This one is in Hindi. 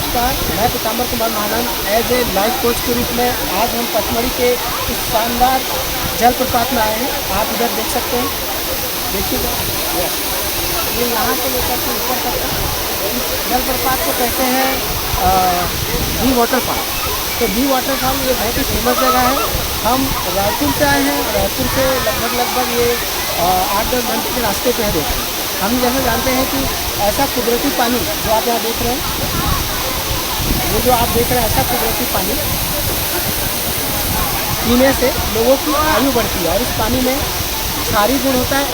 नमस्कार, मैं Pitambar Kumar Mahanand as a life coach के रूप में आज हम पचमढ़ी के इस शानदार जलप्रपात में आए हैं। आप इधर देख सकते हैं, देखिएगा ये यहाँ से लेकर के ऊपर तक का इस जलप्रपात को कहते हैं दी वाटरफॉल। तो दी वाटरफॉल ये बहुत ही फेमस जगह है। हम रायपुर से आए हैं, रायपुर से लगभग ये 8-10 घंटे के रास्ते पे है। देखिए हम जैसे जानते हैं कि ऐसा कुदरती पानी जो आप यहाँ देख रहे हैं, ये जो आप देख रहे हैं ऐसा कुदरती पानी पीने से लोगों की आयु बढ़ती है और इस पानी में क्षारीय गुण होता है।